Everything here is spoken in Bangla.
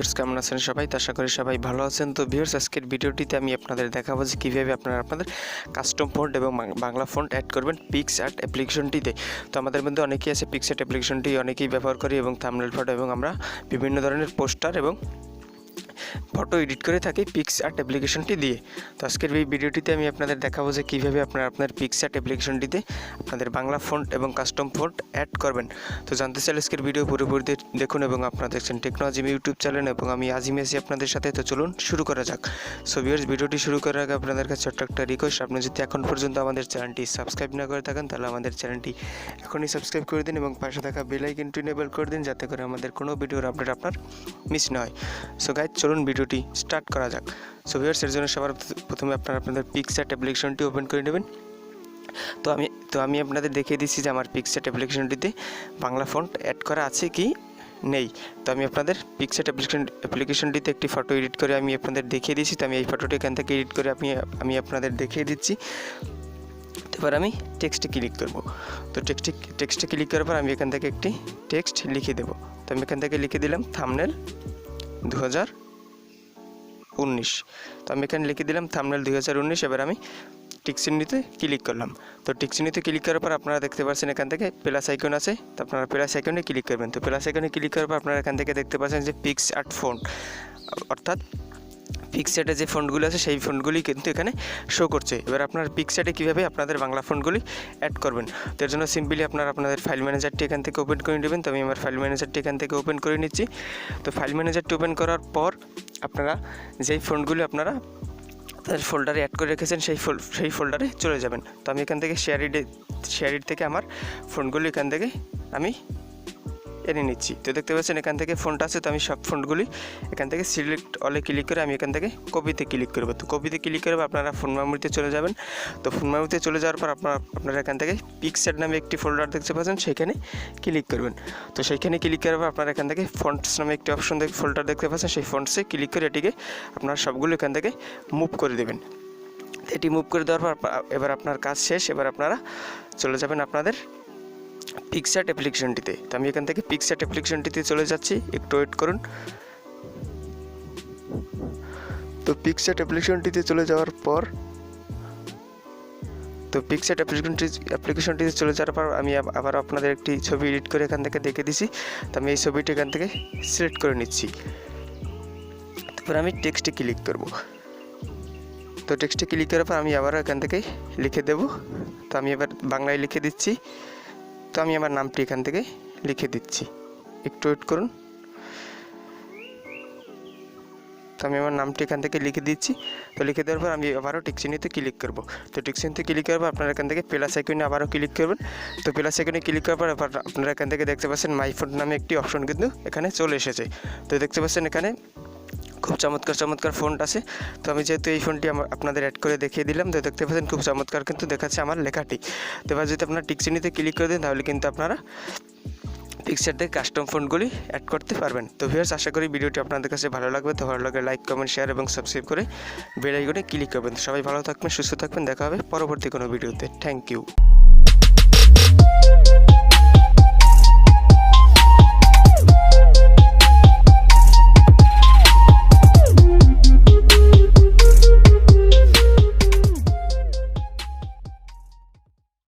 ভিউয়ার্স কেমন আছেন সবাই? আশা করি সবাই ভালো আছেন। তো ভিউয়ার্স আজকের ভিডিওটিতে আমি আপনাদের দেখাবো যে কীভাবে আপনাদের কাস্টম ফন্ট এবং বাংলা ফন্ট অ্যাড করবেন পিক্সআর্ট অ্যাপ্লিকেশনটিতে। তো আমাদের মধ্যে অনেকেই আছে পিক্সআর্ট অ্যাপ্লিকেশনটি অনেকেই ব্যবহার করি এবং থাম্বনেল ফটো এবং আমরা বিভিন্ন ধরনের পোস্টার এবং ফটো এডিট করে থাকি পিক্সআর্ট অ্যাপ্লিকেশনটি দিয়ে। তো আজকের এই ভিডিওটিতে আমি আপনাদের দেখাবো যে কীভাবে আপনার পিক্সআর্ট অ্যাপ্লিকেশনটিতে আপনাদের বাংলা ফন্ট এবং কাস্টম ফন্ট অ্যাড করবেন। তো জানতে চাইলে আজকের ভিডিও পুরোপুরি দেখুন এবং আপনারা দেখছেন টেকনো আজিম ইউটিউব চ্যানেল এবং আমি আজিম আছি আপনাদের সাথে। তো চলুন শুরু করা যাক। সো ভিউয়ার্স ভিডিওটি শুরু করার আগে আপনাদের কাছে ছোট্ট একটা রিকোয়েস্ট, আপনি যদি এখন পর্যন্ত আমাদের চ্যানেলটি সাবস্ক্রাইব না করে থাকেন তাহলে আমাদের চ্যানেলটি এখনই সাবস্ক্রাইব করে দিন এবং পাশে থাকা বেল আইকনটি এনেবল করে দিন যাতে করে আমাদের কোনো ভিডিওর আপডেট আপনার মিস না হয়। সো গাইজ চলুন ভিডিওটি স্টার্ট করা যাক। সো ভিউয়ার্স এর জন্য সবার প্রথমে আপনাদের পিক্সআর্ট অ্যাপ্লিকেশনটি ওপেন করে নেবেন। তো আমি আপনাদের দেখিয়ে দিচ্ছি যে আমার পিক্সআর্ট অ্যাপ্লিকেশনটিতে বাংলা ফন্ট অ্যাড করা আছে কি নেই। তো আমি আপনাদের পিক্সআর্ট অ্যাপ্লিকেশনটিতে একটি ফটো এডিট করে আমি আপনাদের দেখিয়ে দিচ্ছি। তো আমি এই ফটোটি এখান থেকে এডিট করে আমি আপনাদের দেখিয়ে দিচ্ছি। এবার আমি টেক্সটে ক্লিক করব। তো টেক্সটে ক্লিক করার পর আমি এখান থেকে একটি টেক্সট লিখে দেব। তো আমি এখান থেকে লিখে দিলাম থাম্বনেল 2019। তো আমি এখানে লিখে দিলাম থাম্বনেল 2019। এবার আমি টিক চিহ্নতে ক্লিক করলাম। তো টিক চিহ্নতে ক্লিক করার পর আপনারা দেখতে পাচ্ছেন এখান থেকে প্লাস আইকন আছে। তো আপনারা প্লাস আইকনে ক্লিক করবেন। তো প্লাস আইকনে ক্লিক করার পর আপনারা এখান থেকে দেখতে পাচ্ছেন যে পিক্সআর্ট ফন্ট, অর্থাৎ পিক্সআর্টে যে ফন্টগুলো আছে সেই ফন্টগুলি কিন্তু এখানে শো করছে। এবার আপনার পিক্সআর্টে কীভাবে আপনাদের বাংলা ফন্টগুলি অ্যাড করবেন, তো এর জন্য সিম্পলি আপনাদের ফাইল ম্যানেজারটি এখান থেকে ওপেন করে নেবেন। তো আমি আমার ফাইল ম্যানেজারটি এখান থেকে ওপেন করে নিচ্ছি। তো ফাইল ম্যানেজারটি ওপেন করার পর আপনারা যেই ফন্টগুলি আপনারা তাদের ফোল্ডারে অ্যাড করে রেখেছেন সেই ফোল্ডারে চলে যাবেন। তো আমি এখান থেকে শেয়ার ইট থেকে আমার ফন্টগুলি এখান থেকে আমি এনে নিচ্ছি। তো দেখতে পাচ্ছেন এখান থেকে ফন্ট আছে। তো আমি সব ফন্টগুলি এখান থেকে সিলেক্ট অলে ক্লিক করে আমি এখান থেকে কপিতে ক্লিক করব। তো কপিতে ক্লিক করে আপনারা ফোন মেমোরিতে চলে যাবেন। তো ফোন মেমোরিতে চলে যাওয়ার পর আপনারা এখান থেকে পিক্সআর্ট নামে একটি ফোল্ডার দেখতে পাচ্ছেন, সেখানে ক্লিক করবেন। তো সেইখানে ক্লিক করার পর আপনারা এখান থেকে ফন্টস নামে একটি অপশন ফোল্ডার দেখতে পাচ্ছেন, সেই ফন্টসে ক্লিক করে এটিকে আপনারা সবগুলো এখান থেকে মুভ করে দেবেন। এটি মুভ করে দেওয়ার পর এবার আপনার কাজ শেষ। এবার আপনারা চলে যাবেন আপনাদের পিক্সআর্ট অ্যাপ্লিকেশনটিতে। তো আমি এখান থেকে পিক্সআর্ট অ্যাপ্লিকেশনটিতে চলে যাচ্ছি, একটু ওয়েট করুন। তো পিক্সআর্ট অ্যাপ্লিকেশনটিতে চলে যাওয়ার পর পিক্সআর্ট অ্যাপ্লিকেশনটিতে চলে যাওয়ার পর আমি আবার আপনাদের একটি ছবি এডিট করে এখান থেকে দেখে দিছি। তো আমি এই ছবিটি এখান থেকে সিলেক্ট করে নিচ্ছি। তারপর আমি টেক্সটে ক্লিক করব। তো টেক্সটে ক্লিক করার পর আমি আবার এখান থেকে লিখে দেব। তো আমি এবার বাংলায় লিখে দিচ্ছি। তো আমি আমার নামটি এখান থেকে লিখে দিচ্ছি, একটু ওয়েট করুন। তো আমি আমার নামটি এখান থেকে লিখে দিচ্ছি। তো লিখে দেওয়ার পর আমি আবারও টিক চিহ্নতে ক্লিক করব। তো টিক চিহ্নতে ক্লিক করার পর আপনারা এখান থেকে প্লাস আইকনে আবারও ক্লিক করবেন। তো প্লাস আইকনে ক্লিক করার পর আপনারা এখান থেকে দেখতে পাচ্ছেন মাই ফন্ট নামে একটি অপশন কিন্তু এখানে চলে এসেছে। তো দেখতে পাচ্ছেন এখানে খুব চমৎকার ফন্ট আছে। তো আমি যেহেতু এই ফন্টটি আপনাদের অ্যাড করে দেখিয়ে দিলাম, তো দেখতে পাচ্ছেন খুব চমৎকার কিন্তু দেখাচ্ছে আমার লেখাটি। তো এবার যদি আপনারা টিক চিহ্নতে ক্লিক করে দেন তাহলে কিন্তু আপনারা পিক্সআর্ট থেকে কাস্টম ফন্টগুলি অ্যাড করতে পারবেন। তো ভিউয়ার্স আশা করি ভিডিওটি আপনাদের কাছে ভালো লাগবে। তো ভালো লাগলে লাইক, কমেন্ট, শেয়ার এবং সাবস্ক্রাইব করে বেল আইকনে ক্লিক করবেন। সবাই ভালো থাকবেন, সুস্থ থাকবেন। দেখা হবে পরবর্তী কোনো ভিডিওতে। Thank you.